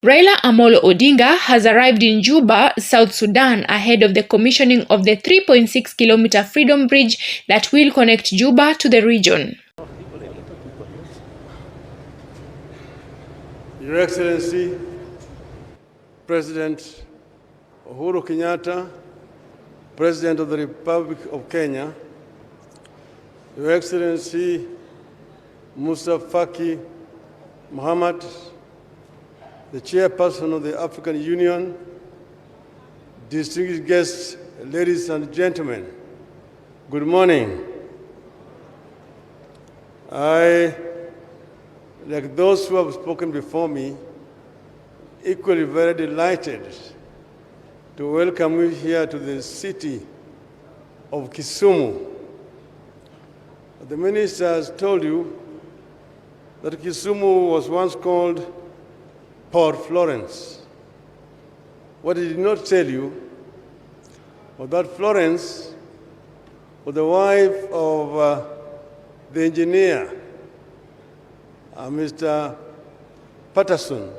Raila Amolo Odinga has arrived in Juba, South Sudan, ahead of the commissioning of the 3.6-kilometer Freedom Bridge that will connect Juba to the region. Your Excellency, President Uhuru Kenyatta, President of the Republic of Kenya, Your Excellency Musa Faki Mohammed, the Chairperson of the African Union, distinguished guests, ladies and gentlemen, good morning. I, like those who have spoken before me, equally very delighted to welcome you here to the city of Kisumu. The minister has told you that Kisumu was once called Port Florence. What he did not tell you was that Florence was the wife of the engineer, Mr. Patterson,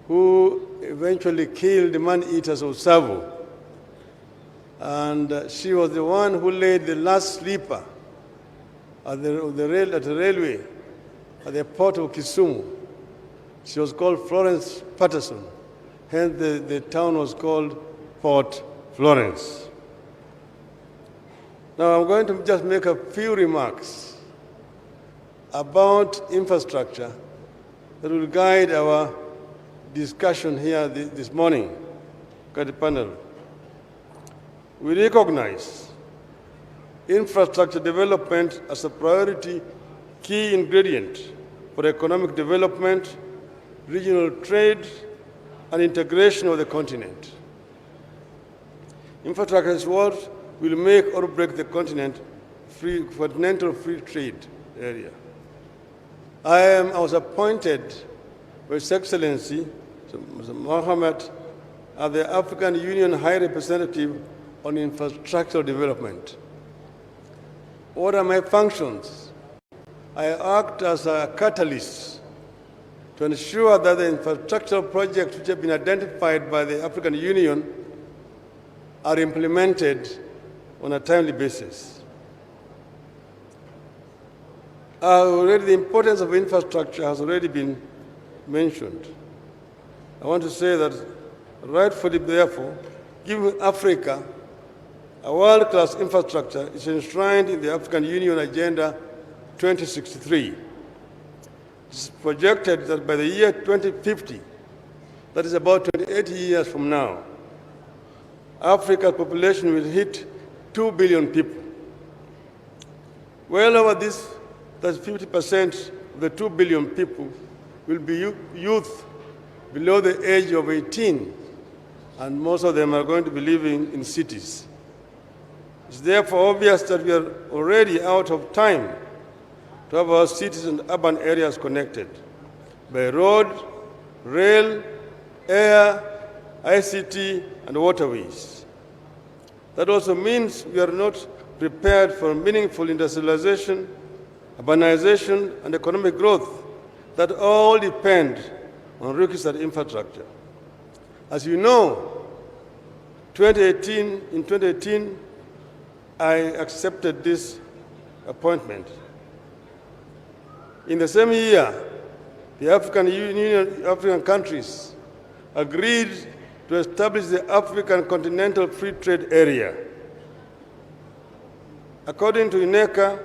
who eventually killed the man-eaters of Savo. And she was the one who laid the last sleeper at the railway at the port of Kisumu. She was called Florence Patterson. Hence, the town was called Port Florence. Now, I'm going to just make a few remarks about infrastructure that will guide our discussion here this morning at the panel. We recognize infrastructure development as a priority key ingredient for economic development, regional trade, and integration of the continent. Infrastructure is what will make or break the continental free trade area. I was appointed by His Excellency, Mr. Mohammed, as the African Union High Representative on Infrastructural Development. What are my functions? I act as a catalyst to ensure that the infrastructural projects which have been identified by the African Union are implemented on a timely basis. The importance of infrastructure has already been mentioned. I want to say that rightfully, therefore, giving Africa a world-class infrastructure is enshrined in the African Union Agenda 2063. It's projected that by the year 2050, that is about 28 years from now, Africa's population will hit 2 billion people. Well over this, that's 50% of the 2 billion people will be youth below the age of 18, and most of them are going to be living in cities. It's therefore obvious that we are already out of time to have our cities and urban areas connected by road, rail, air, ICT, and waterways. That also means we are not prepared for meaningful industrialization, urbanization, and economic growth that all depend on requisite infrastructure. As you know, in 2018, I accepted this appointment. In the same year, the African countries agreed to establish the African Continental Free Trade Area. According to UNECA,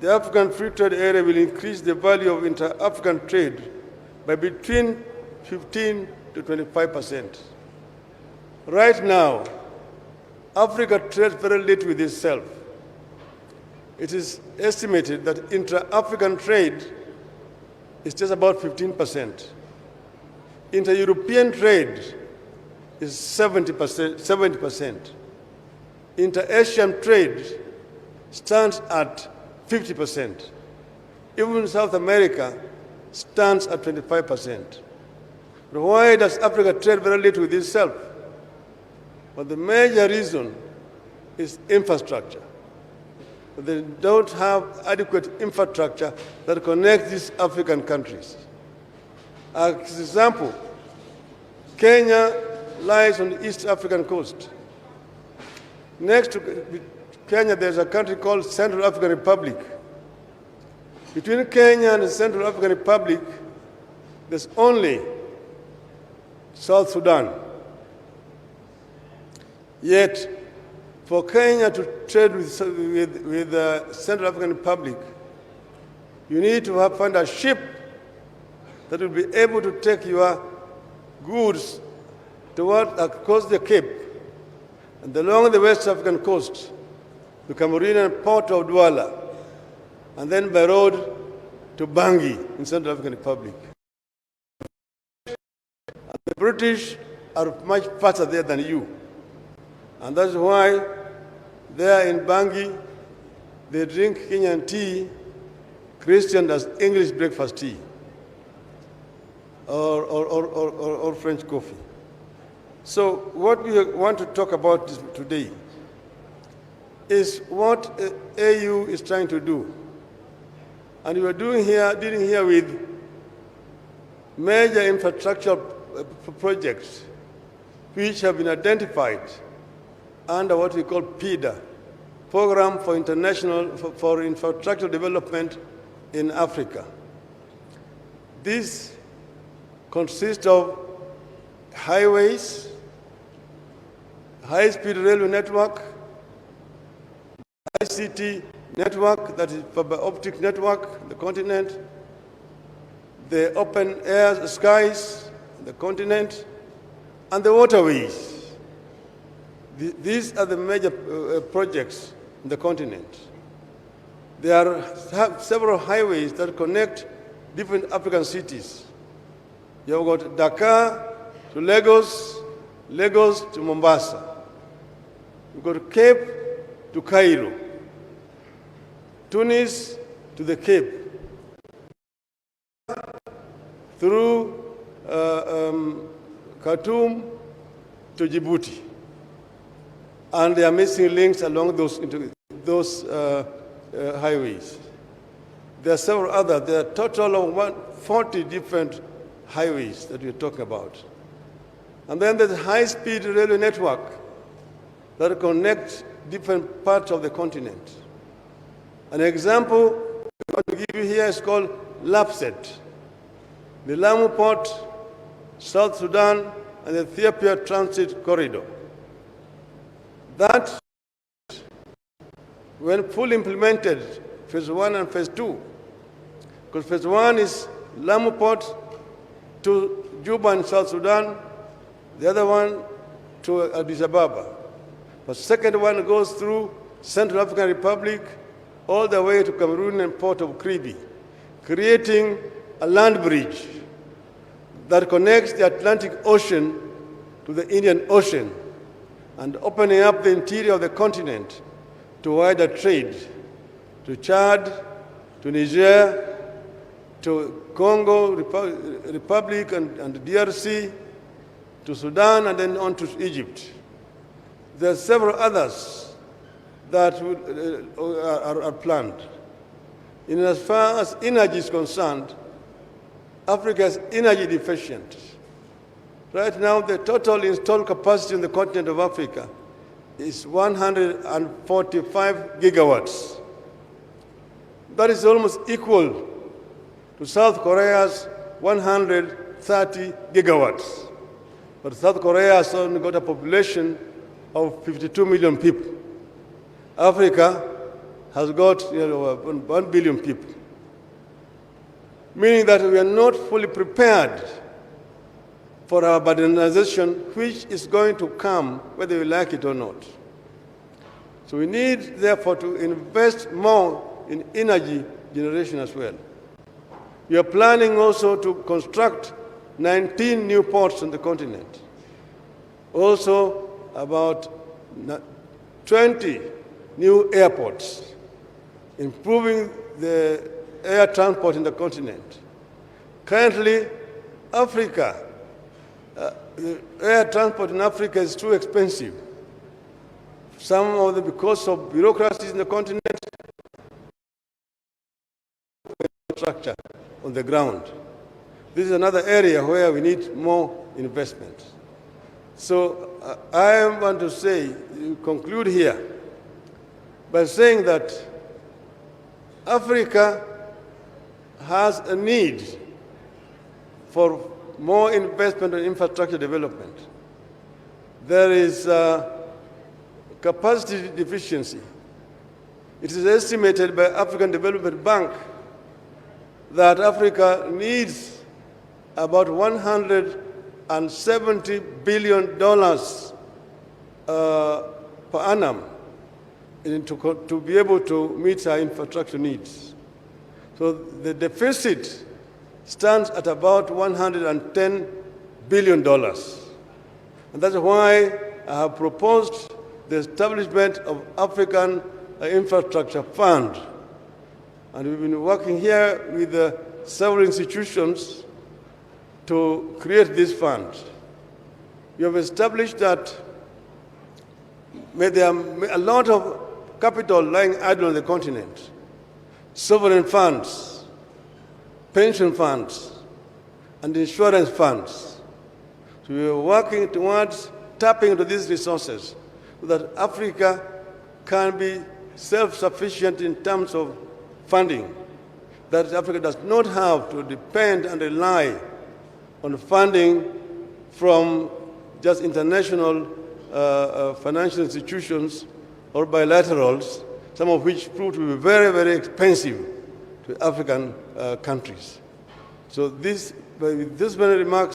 the African Free Trade Area will increase the value of inter-African trade by between 15 to 25%. Right now, Africa trades very little with itself. It is estimated that intra-African trade is just about 15%. Inter-European trade is 70%. Inter-Asian trade stands at 50%. Even South America stands at 25%. But why does Africa trade very little with itself? Well, the major reason is infrastructure. They don't have adequate infrastructure that connects these African countries. As an example, Kenya lies on the East African coast. Next to Kenya, there's a country called Central African Republic. Between Kenya and the Central African Republic, there's only South Sudan. Yet, for Kenya to trade with the Central African Republic, you need to find a ship that will be able to take your goods across the Cape and along the West African coast, the Cameroonian port of Douala, and then by road to Bangui in Central African Republic. And the British are much faster there than you. And that's why there in Bangui, they drink Kenyan tea, Christian as English breakfast tea, or French coffee. So what we want to talk about today is what AU is trying to do. And we are dealing here with major infrastructure projects which have been identified under what we call PIDA, Program for Infrastructure Development in Africa. This consists of highways, high-speed railway network, ICT network, that is fiber optic network, the continent, the open air skies, the continent, and the waterways. These are the major projects in the continent. There are several highways that connect different African cities. You've got Dakar to Lagos, Lagos to Mombasa. You've got Cape to Cairo, Tunis to the Cape, through Khartoum to Djibouti. And there are missing links along those highways. There are several others. There are a total of 40 different highways that we're talking about. And then there's a high-speed railway network that connects different parts of the continent. An example I want to give you here is called LAPSET, the Lamu Port, South Sudan, and the Ethiopia Transit Corridor. That, when fully implemented, phase 1 and phase 2, because phase 1 is Lamu Port to Juba in South Sudan, the other one to Addis Ababa. The second one goes through Central African Republic all the way to Cameroon and port of Kribi, creating a land bridge that connects the Atlantic Ocean to the Indian Ocean and opening up the interior of the continent to wider trade, to Chad, to Niger, to Congo Republic and DRC, to Sudan, and then on to Egypt. There are several others that are planned. In as far as energy is concerned, Africa is energy deficient. Right now, the total installed capacity in the continent of Africa is 145 gigawatts. That is almost equal to South Korea's 130 gigawatts. But South Korea has only got a population of 52 million people. Africa has got 1 billion people, meaning that we are not fully prepared for our modernization, which is going to come whether we like it or not. So we need, therefore, to invest more in energy generation as well. We are planning also to construct 19 new ports on the continent. Also, about 20 new airports, improving the air transport in the continent. Currently, Africa, the air transport in Africa is too expensive. Some of them because of bureaucracies in the continent, structure on the ground. This is another area where we need more investment. So I want to say, conclude here by saying that Africa has a need for more investment in infrastructure development. There is capacity deficiency. It is estimated by African Development Bank that Africa needs about $170 billion per annum to be able to meet our infrastructure needs. So the deficit stands at about $110 billion. And that's why I have proposed the establishment of African Infrastructure Fund. And we've been working here with several institutions to create this fund. We have established that there are a lot of capital lying idle on the continent, sovereign funds, pension funds, and insurance funds. So we are working towards tapping into these resources so that Africa can be self-sufficient in terms of funding, that Africa does not have to depend and rely on funding from just international financial institutions or bilaterals, some of which prove to be very, very expensive to African countries. So with this many remarks,